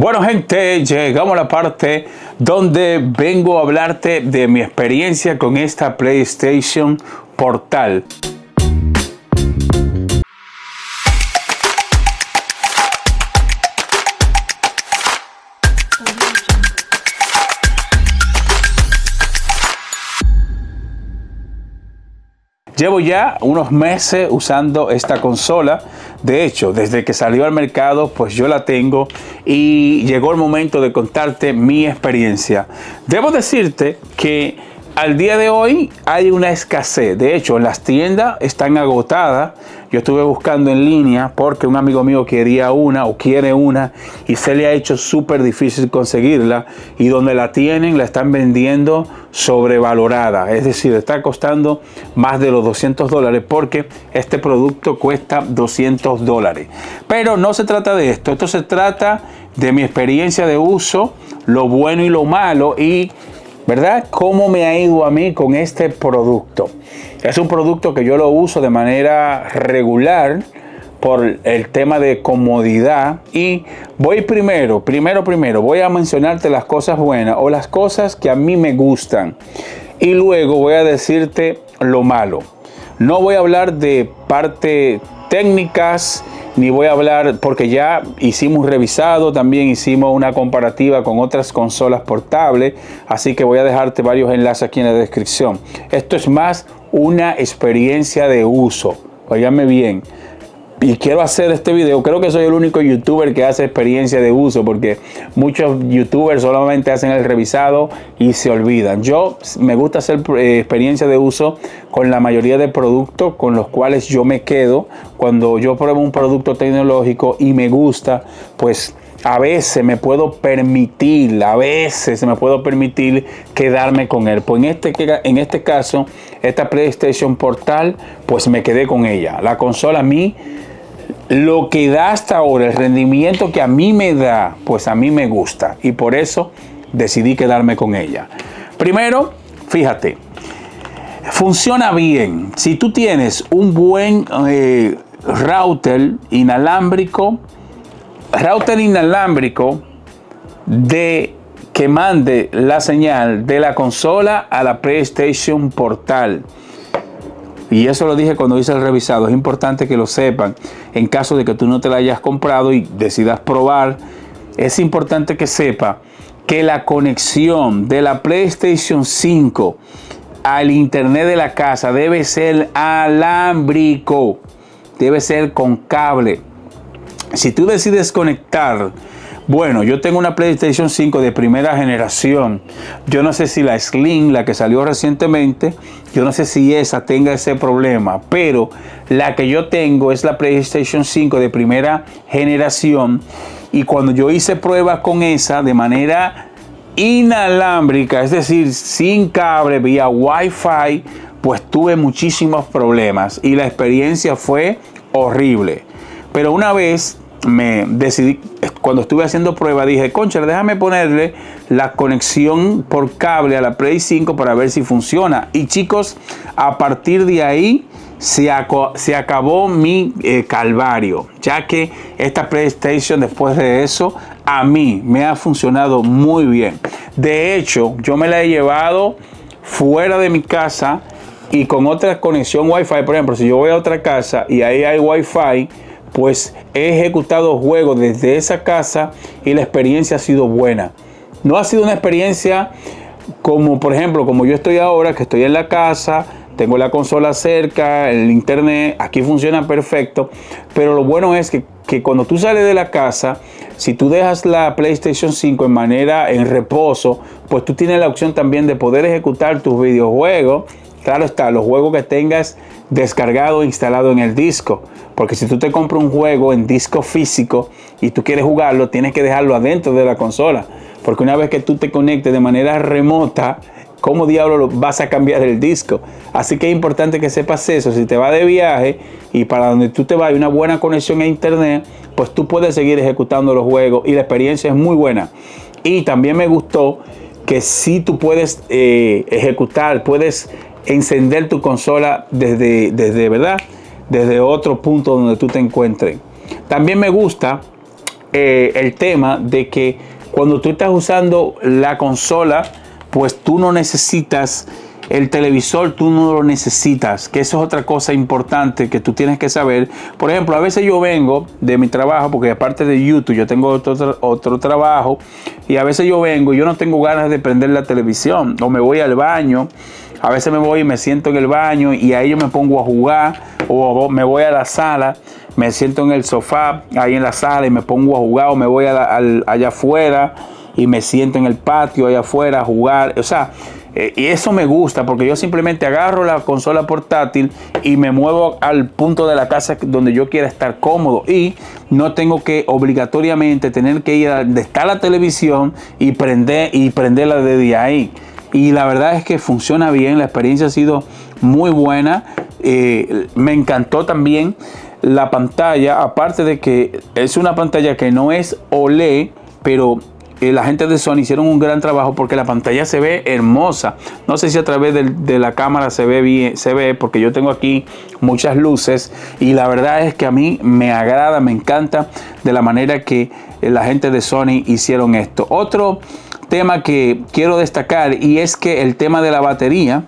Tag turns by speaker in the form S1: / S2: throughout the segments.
S1: Bueno, gente, llegamos a la parte donde vengo a hablarte de mi experiencia con esta PlayStation Portal. Llevo ya unos meses usando esta consola. De hecho, desde que salió al mercado, pues yo la tengo y llegó el momento de contarte mi experiencia. Debo decirte que al día de hoy hay una escasez. De hecho, en las tiendas están agotadas. Yo estuve buscando en línea porque un amigo mío quería una o quiere una y se le ha hecho súper difícil conseguirla, y donde la tienen la están vendiendo sobrevalorada. Es decir, está costando más de los $200 porque este producto cuesta $200. Pero no se trata de esto. Esto se trata de mi experiencia de uso, lo bueno y lo malo, y ¿verdad? ¿Cómo me ha ido a mí con este producto? Es un producto que yo lo uso de manera regular por el tema de comodidad, y voy primero voy a mencionarte las cosas buenas o las cosas que a mí me gustan, y luego voy a decirte lo malo. No voy a hablar de parte técnicas, ni voy a hablar, porque ya hicimos un revisado, también hicimos una comparativa con otras consolas portables, así que voy a dejarte varios enlaces aquí en la descripción. Esto es más una experiencia de uso, óigame bien. Y quiero hacer este video, creo que soy el único youtuber que hace experiencia de uso, porque muchos youtubers solamente hacen el revisado y se olvidan. Yo me gusta hacer experiencia de uso con la mayoría de productos con los cuales yo me quedo. Cuando yo pruebo un producto tecnológico y me gusta, pues a veces me puedo permitir, quedarme con él. Pues en este caso, esta PlayStation Portal, pues me quedé con ella. La consola a mí, lo que da hasta ahora, el rendimiento que a mí me da, pues a mí me gusta, y por eso decidí quedarme con ella. Primero, fíjate, funciona bien. Si tú tienes un buen router inalámbrico de que mande la señal de la consola a la PlayStation Portal. Y eso lo dije cuando hice el revisado. Es importante que lo sepan. En caso de que tú no te la hayas comprado y decidas probar, es importante que sepa que la conexión de la PlayStation 5 al internet de la casa debe ser alámbrico, debe ser con cable. Si tú decides conectar, bueno, yo tengo una PlayStation 5 de primera generación. Yo no sé si la Slim, la que salió recientemente, yo no sé si esa tenga ese problema, pero la que yo tengo es la PlayStation 5 de primera generación, y cuando yo hice pruebas con esa de manera inalámbrica, es decir, sin cable, vía Wi-Fi, pues tuve muchísimos problemas y la experiencia fue horrible. Pero una vez me decidí, cuando estuve haciendo prueba, dije, concha, déjame ponerle la conexión por cable a la Play 5 para ver si funciona. Y chicos, a partir de ahí se acabó mi calvario, ya que esta PlayStation, después de eso, a mí me ha funcionado muy bien. De hecho, yo me la he llevado fuera de mi casa y con otra conexión Wi-Fi. Por ejemplo, si yo voy a otra casa y ahí hay Wi-Fi, pues he ejecutado juegos desde esa casa y la experiencia ha sido buena. No ha sido una experiencia como, por ejemplo, como yo estoy ahora, que estoy en la casa, tengo la consola cerca, el internet, aquí funciona perfecto. Pero lo bueno es que cuando tú sales de la casa, si tú dejas la PlayStation 5 en reposo, pues tú tienes la opción también de poder ejecutar tus videojuegos. Claro está, los juegos que tengas descargado o instalado en el disco. Porque si tú te compras un juego en disco físico y tú quieres jugarlo, tienes que dejarlo adentro de la consola. Porque una vez que tú te conectes de manera remota, ¿cómo diablo vas a cambiar el disco? Así que es importante que sepas eso. Si te vas de viaje y para donde tú te vas hay una buena conexión a internet, pues tú puedes seguir ejecutando los juegos y la experiencia es muy buena. Y también me gustó que si tú puedes puedes encender tu consola desde otro punto donde tú te encuentres. También me gusta el tema de que cuando tú estás usando la consola, pues tú no necesitas el televisor, tú no lo necesitas, que eso es otra cosa importante que tú tienes que saber. Por ejemplo, a veces yo vengo de mi trabajo, porque aparte de YouTube yo tengo otro trabajo, y a veces yo vengo y yo no tengo ganas de prender la televisión, o me voy al baño. A veces me voy y me siento en el baño y ahí yo me pongo a jugar, o me voy a la sala, me siento en el sofá ahí en la sala y me pongo a jugar, o me voy allá afuera y me siento en el patio allá afuera a jugar. O sea, y eso me gusta porque yo simplemente agarro la consola portátil y me muevo al punto de la casa donde yo quiera estar cómodo, y no tengo que obligatoriamente tener que ir a donde está la televisión y prenderla desde ahí. Y la verdad es que funciona bien, la experiencia ha sido muy buena. Me encantó también la pantalla, aparte de que es una pantalla que no es OLED, pero la gente de Sony hicieron un gran trabajo porque la pantalla se ve hermosa. No sé si a través de la cámara se ve bien, porque yo tengo aquí muchas luces, y la verdad es que a mí me agrada, me encanta de la manera que la gente de Sony hicieron esto. Otro tema que quiero destacar, y es que el tema de la batería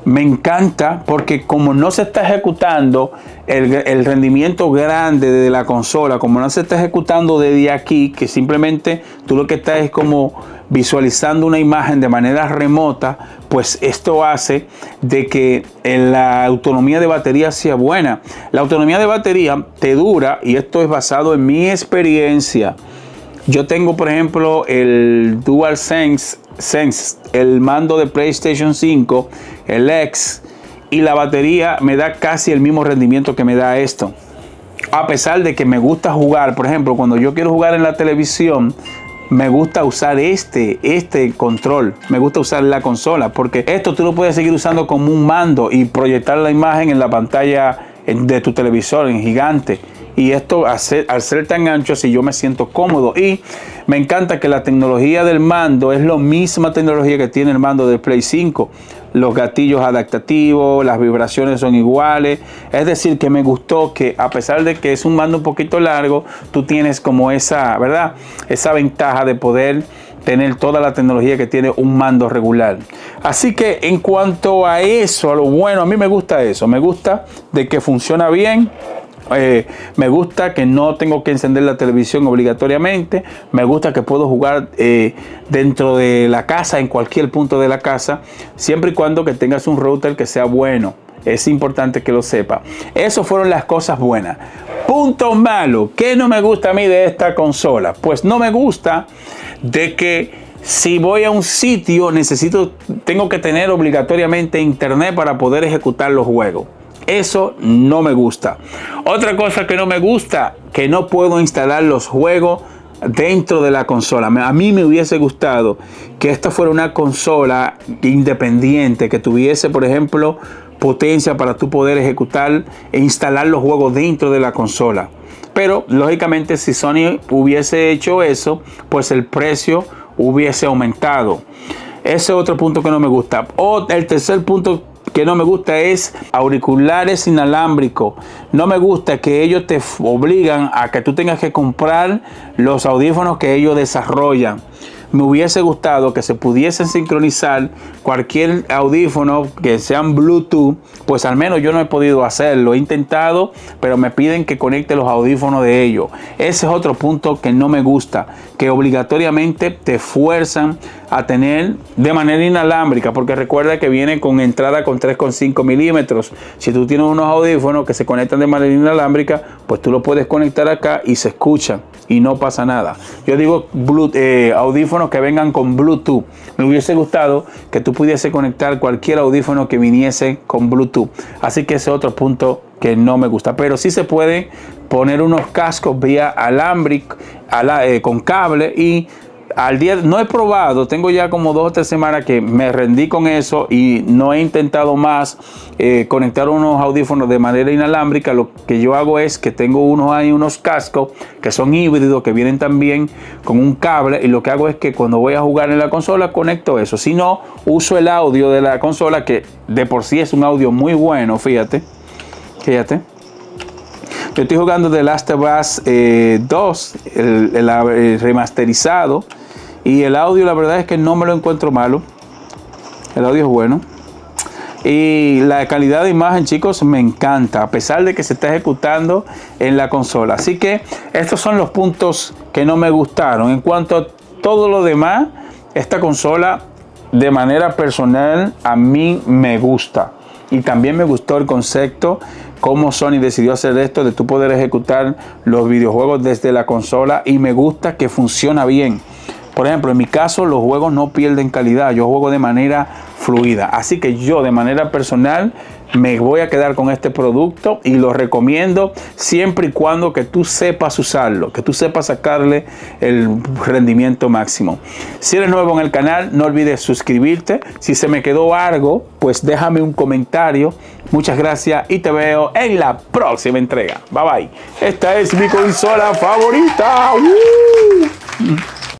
S1: me encanta, porque como no se está ejecutando el rendimiento grande de la consola, como no se está ejecutando desde aquí, que simplemente tú lo que estás es como visualizando una imagen de manera remota, pues esto hace de que la autonomía de batería sea buena. La autonomía de batería te dura, y esto es basado en mi experiencia. Yo tengo, por ejemplo, el DualSense, el mando de PlayStation 5, el X, y la batería me da casi el mismo rendimiento que me da esto. A pesar de que me gusta jugar, por ejemplo, cuando yo quiero jugar en la televisión, me gusta usar este control, me gusta usar la consola, porque esto tú lo puedes seguir usando como un mando y proyectar la imagen en la pantalla de tu televisor en gigante. Y esto al ser tan ancho, así yo me siento cómodo. Y me encanta que la tecnología del mando es la misma tecnología que tiene el mando del Play 5. Los gatillos adaptativos, las vibraciones son iguales. Es decir, que me gustó que a pesar de que es un mando un poquito largo, tú tienes como esa, ¿verdad? Esa ventaja de poder tener toda la tecnología que tiene un mando regular. Así que en cuanto a eso, a lo bueno, a mí me gusta eso. Me gusta de que funciona bien. Me gusta que no tengo que encender la televisión obligatoriamente. Me gusta que puedo jugar dentro de la casa, en cualquier punto de la casa, siempre y cuando que tengas un router que sea bueno. Es importante que lo sepa. Esas fueron las cosas buenas. Punto malo. ¿Qué no me gusta a mí de esta consola? Pues no me gusta de que si voy a un sitio tengo que tener obligatoriamente internet para poder ejecutar los juegos. Eso no me gusta. Otra cosa que no me gusta, que no puedo instalar los juegos dentro de la consola. A mí me hubiese gustado que esta fuera una consola independiente, que tuviese, por ejemplo, potencia para tú poder ejecutar e instalar los juegos dentro de la consola. Pero, lógicamente, si Sony hubiese hecho eso, pues el precio hubiese aumentado. Ese es otro punto que no me gusta. El tercer punto que no me gusta es auriculares inalámbricos. No me gusta que ellos te obligan a que tú tengas que comprar los audífonos que ellos desarrollan. Me hubiese gustado que se pudiesen sincronizar cualquier audífono que sean Bluetooth, pues al menos yo no he podido hacerlo. He intentado, pero me piden que conecte los audífonos de ellos. Ese es otro punto que no me gusta, que obligatoriamente te fuerzan a tener de manera inalámbrica, porque recuerda que viene con entrada con 3,5 milímetros. Si tú tienes unos audífonos que se conectan de manera inalámbrica, pues tú lo puedes conectar acá y se escuchan y no pasa nada. Yo digo audífonos que vengan con Bluetooth. Me hubiese gustado que tú pudiese conectar cualquier audífono que viniese con Bluetooth. Así que ese es otro punto que no me gusta. Pero sí se puede poner unos cascos vía alámbrico con cable, y al día no he probado, tengo ya como 2 o 3 semanas que me rendí con eso y no he intentado más conectar unos audífonos de manera inalámbrica. Lo que yo hago es que tengo unos cascos que son híbridos, que vienen también con un cable, y lo que hago es que cuando voy a jugar en la consola conecto eso. Si no, uso el audio de la consola, que de por sí es un audio muy bueno, fíjate. Yo estoy jugando The Last of Us 2, el remasterizado. Y el audio, la verdad es que no me lo encuentro malo. El audio es bueno. Y la calidad de imagen, chicos, me encanta, a pesar de que se está ejecutando en la consola. Así que estos son los puntos que no me gustaron. En cuanto a todo lo demás, esta consola, de manera personal, a mí me gusta. Y también me gustó el concepto, cómo Sony decidió hacer esto, de tú poder ejecutar los videojuegos desde la consola. Y me gusta que funciona bien. Por ejemplo, en mi caso, los juegos no pierden calidad. Yo juego de manera fluida. Así que yo, de manera personal, me voy a quedar con este producto y lo recomiendo siempre y cuando que tú sepas usarlo, que tú sepas sacarle el rendimiento máximo. Si eres nuevo en el canal, no olvides suscribirte. Si se me quedó algo, pues déjame un comentario. Muchas gracias y te veo en la próxima entrega. Bye bye. Esta es mi consola favorita.